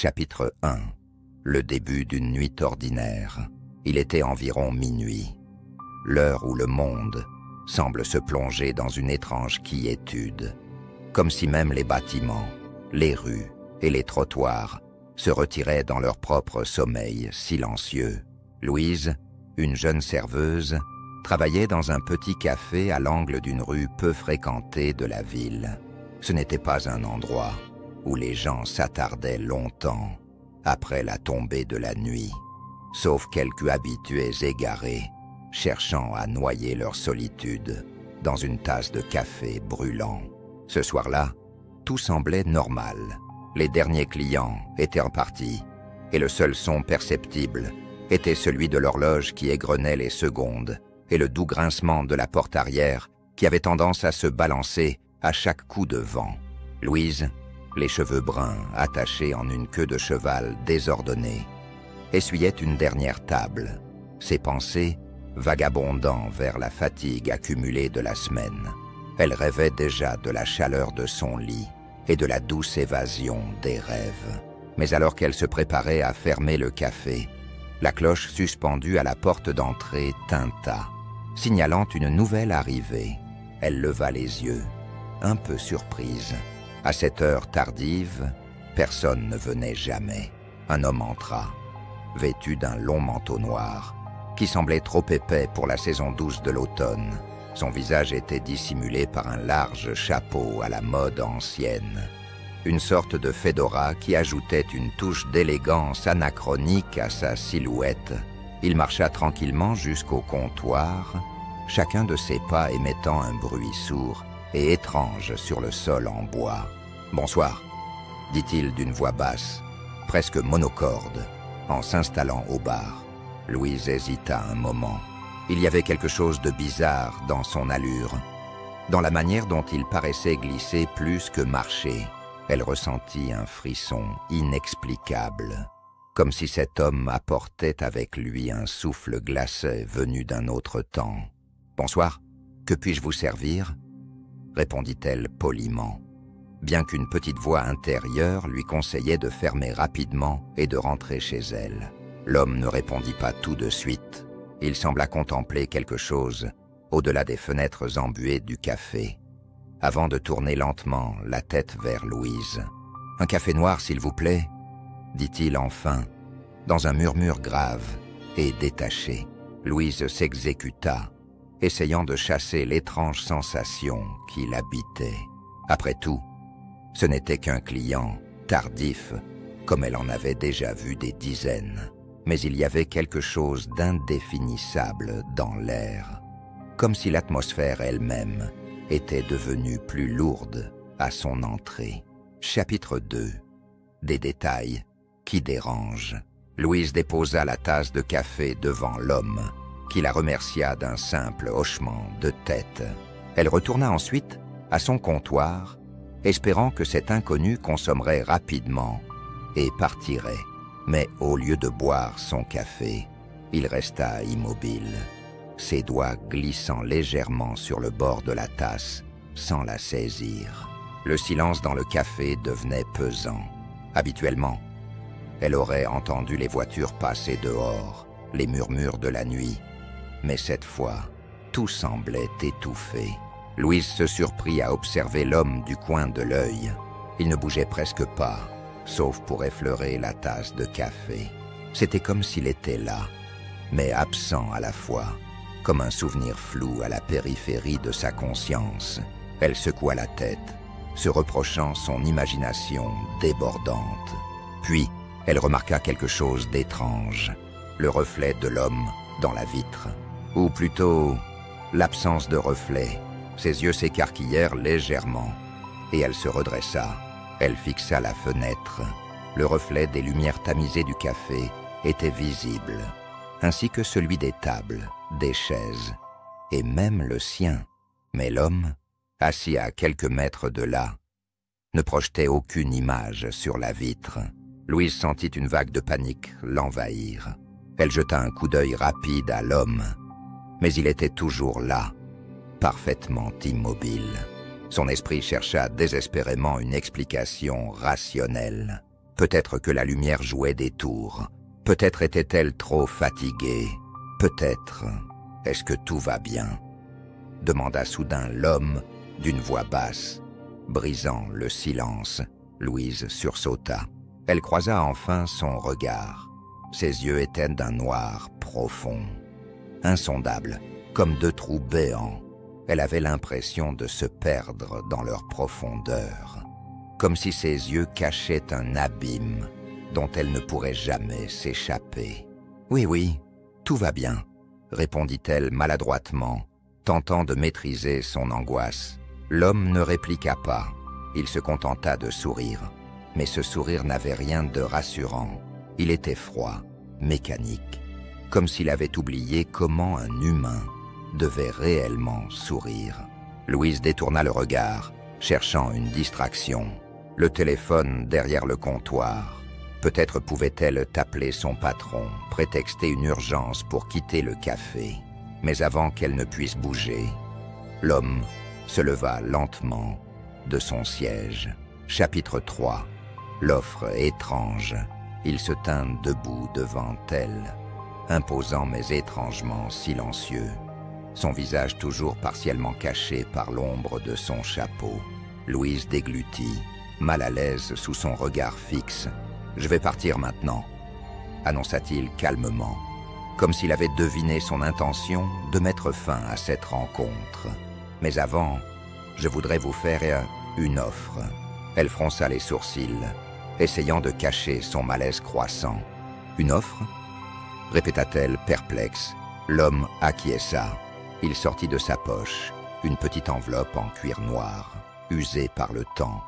Chapitre 1. Le début d'une nuit ordinaire. Il était environ minuit. L'heure où le monde semble se plonger dans une étrange quiétude, comme si même les bâtiments, les rues et les trottoirs se retiraient dans leur propre sommeil silencieux. Louise, une jeune serveuse, travaillait dans un petit café à l'angle d'une rue peu fréquentée de la ville. Ce n'était pas un endroit où les gens s'attardaient longtemps après la tombée de la nuit, sauf quelques habitués égarés cherchant à noyer leur solitude dans une tasse de café brûlant. Ce soir-là, tout semblait normal. Les derniers clients étaient repartis et le seul son perceptible était celui de l'horloge qui égrenait les secondes et le doux grincement de la porte arrière qui avait tendance à se balancer à chaque coup de vent. Louise, les cheveux bruns attachés en une queue de cheval désordonnée, essuyait une dernière table, ses pensées vagabondant vers la fatigue accumulée de la semaine. Elle rêvait déjà de la chaleur de son lit et de la douce évasion des rêves. Mais alors qu'elle se préparait à fermer le café, la cloche suspendue à la porte d'entrée tinta, signalant une nouvelle arrivée. Elle leva les yeux, un peu surprise. À cette heure tardive, personne ne venait jamais. Un homme entra, vêtu d'un long manteau noir, qui semblait trop épais pour la saison douce de l'automne. Son visage était dissimulé par un large chapeau à la mode ancienne, une sorte de fedora qui ajoutait une touche d'élégance anachronique à sa silhouette. Il marcha tranquillement jusqu'au comptoir, chacun de ses pas émettant un bruit sourd et étrange sur le sol en bois. « Bonsoir », dit-il d'une voix basse, presque monocorde, en s'installant au bar. Louise hésita un moment. Il y avait quelque chose de bizarre dans son allure, dans la manière dont il paraissait glisser plus que marcher. Elle ressentit un frisson inexplicable, comme si cet homme apportait avec lui un souffle glacé venu d'un autre temps. « Bonsoir, que puis-je vous servir ?» répondit-elle poliment, bien qu'une petite voix intérieure lui conseillait de fermer rapidement et de rentrer chez elle. L'homme ne répondit pas tout de suite. Il sembla contempler quelque chose au-delà des fenêtres embuées du café, avant de tourner lentement la tête vers Louise. « Un café noir, s'il vous plaît » dit-il enfin, dans un murmure grave et détaché. Louise s'exécuta, essayant de chasser l'étrange sensation qui l'habitait. Après tout, ce n'était qu'un client, tardif, comme elle en avait déjà vu des dizaines. Mais il y avait quelque chose d'indéfinissable dans l'air, comme si l'atmosphère elle-même était devenue plus lourde à son entrée. Chapitre 2. Des détails qui dérangent. Louise déposa la tasse de café devant l'homme, qui la remercia d'un simple hochement de tête. Elle retourna ensuite à son comptoir, espérant que cet inconnu consommerait rapidement et partirait. Mais au lieu de boire son café, il resta immobile, ses doigts glissant légèrement sur le bord de la tasse sans la saisir. Le silence dans le café devenait pesant. Habituellement, elle aurait entendu les voitures passer dehors, les murmures de la nuit. Mais cette fois, tout semblait étouffé. Louise se surprit à observer l'homme du coin de l'œil. Il ne bougeait presque pas, sauf pour effleurer la tasse de café. C'était comme s'il était là, mais absent à la fois, comme un souvenir flou à la périphérie de sa conscience. Elle secoua la tête, se reprochant son imagination débordante. Puis, elle remarqua quelque chose d'étrange, le reflet de l'homme dans la vitre. Ou plutôt, l'absence de reflet. Ses yeux s'écarquillèrent légèrement, et elle se redressa. Elle fixa la fenêtre. Le reflet des lumières tamisées du café était visible, ainsi que celui des tables, des chaises, et même le sien. Mais l'homme, assis à quelques mètres de là, ne projetait aucune image sur la vitre. Louise sentit une vague de panique l'envahir. Elle jeta un coup d'œil rapide à l'homme, mais il était toujours là, parfaitement immobile. Son esprit chercha désespérément une explication rationnelle. Peut-être que la lumière jouait des tours. Peut-être était-elle trop fatiguée. Peut-être. Est-ce que tout va bien? Demanda soudain l'homme d'une voix basse. Brisant le silence, Louise sursauta. Elle croisa enfin son regard. Ses yeux étaient d'un noir profond, insondable, comme deux trous béants. Elle avait l'impression de se perdre dans leur profondeur, comme si ses yeux cachaient un abîme dont elle ne pourrait jamais s'échapper. « Oui, oui, tout va bien », répondit-elle maladroitement, tentant de maîtriser son angoisse. L'homme ne répliqua pas. Il se contenta de sourire. Mais ce sourire n'avait rien de rassurant. Il était froid, mécanique, comme s'il avait oublié comment un humain devait réellement sourire. Louise détourna le regard, cherchant une distraction. Le téléphone derrière le comptoir. Peut-être pouvait-elle appeler son patron, prétexter une urgence pour quitter le café. Mais avant qu'elle ne puisse bouger, l'homme se leva lentement de son siège. Chapitre 3. L'offre étrange. Il se tint debout devant elle, imposant mais étrangement silencieux, son visage toujours partiellement caché par l'ombre de son chapeau. Louise déglutit, mal à l'aise sous son regard fixe. « Je vais partir maintenant », annonça-t-il calmement, comme s'il avait deviné son intention de mettre fin à cette rencontre. « Mais avant, je voudrais vous faire une offre. » Elle fronça les sourcils, essayant de cacher son malaise croissant. « Une offre ?» répéta-t-elle perplexe. L'homme acquiesça. Il sortit de sa poche une petite enveloppe en cuir noir, usée par le temps,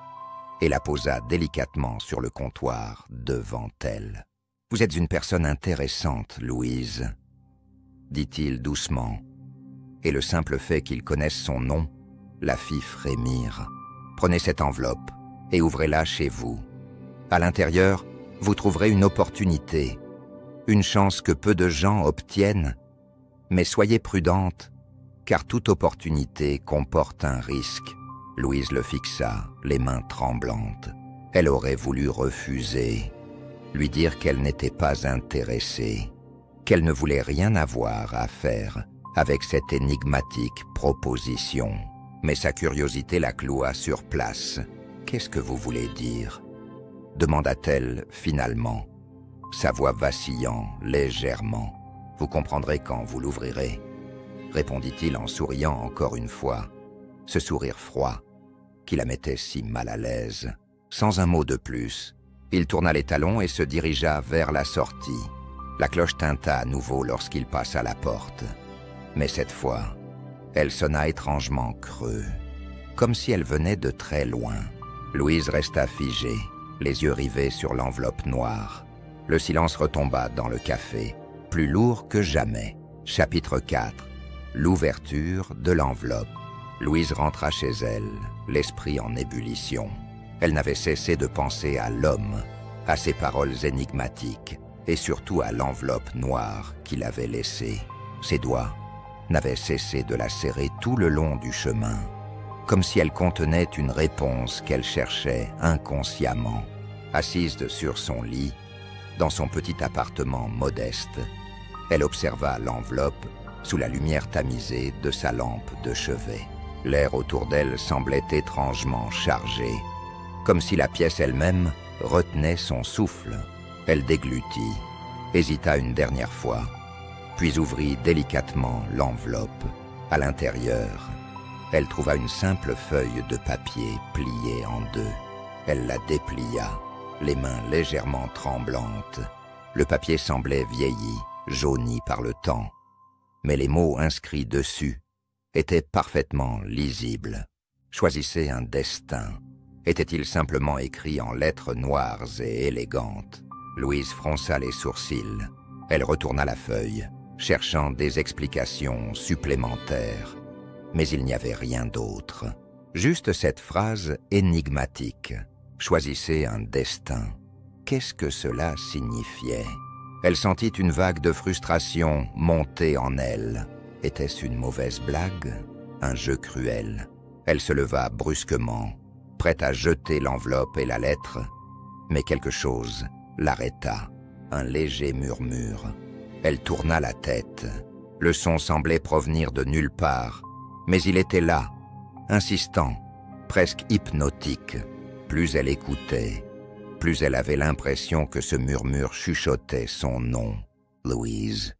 et la posa délicatement sur le comptoir devant elle. « Vous êtes une personne intéressante, Louise, » dit-il doucement, et le simple fait qu'il connaisse son nom la fit frémir. « Prenez cette enveloppe et ouvrez-la chez vous. À l'intérieur, vous trouverez une opportunité, une chance que peu de gens obtiennent, mais soyez prudente, car toute opportunité comporte un risque. » Louise le fixa, les mains tremblantes. Elle aurait voulu refuser, lui dire qu'elle n'était pas intéressée, qu'elle ne voulait rien avoir à faire avec cette énigmatique proposition. Mais sa curiosité la cloua sur place. « Qu'est-ce que vous voulez dire ?» demanda-t-elle finalement, sa voix vacillant légèrement. « Vous comprendrez quand vous l'ouvrirez, » répondit-il en souriant encore une fois, ce sourire froid qui la mettait si mal à l'aise. Sans un mot de plus, il tourna les talons et se dirigea vers la sortie. La cloche tinta à nouveau lorsqu'il passa la porte. Mais cette fois, elle sonna étrangement creux, comme si elle venait de très loin. Louise resta figée, les yeux rivés sur l'enveloppe noire. Le silence retomba dans le café, plus lourd que jamais. Chapitre 4. L'ouverture de l'enveloppe. Louise rentra chez elle, l'esprit en ébullition. Elle n'avait cessé de penser à l'homme, à ses paroles énigmatiques, et surtout à l'enveloppe noire qu'il avait laissée. Ses doigts n'avaient cessé de la serrer tout le long du chemin, comme si elle contenait une réponse qu'elle cherchait inconsciemment. Assise sur son lit, dans son petit appartement modeste, elle observa l'enveloppe sous la lumière tamisée de sa lampe de chevet. L'air autour d'elle semblait étrangement chargé, comme si la pièce elle-même retenait son souffle. Elle déglutit, hésita une dernière fois, puis ouvrit délicatement l'enveloppe. À l'intérieur, elle trouva une simple feuille de papier pliée en deux. Elle la déplia, les mains légèrement tremblantes. Le papier semblait vieilli, jauni par le temps, mais les mots inscrits dessus étaient parfaitement lisibles. Choisissez un destin. Était-il simplement écrit en lettres noires et élégantes? Louise fronça les sourcils. Elle retourna la feuille, cherchant des explications supplémentaires. Mais il n'y avait rien d'autre. Juste cette phrase énigmatique. Choisissez un destin. Qu'est-ce que cela signifiait? Elle sentit une vague de frustration monter en elle. Était-ce une mauvaise blague? Un jeu cruel? Elle se leva brusquement, prête à jeter l'enveloppe et la lettre, Mais quelque chose l'arrêta, un léger murmure. Elle tourna la tête. Le son semblait provenir de nulle part, mais il était là, insistant, presque hypnotique. Plus elle écoutait, plus elle avait l'impression que ce murmure chuchotait son nom, Louise.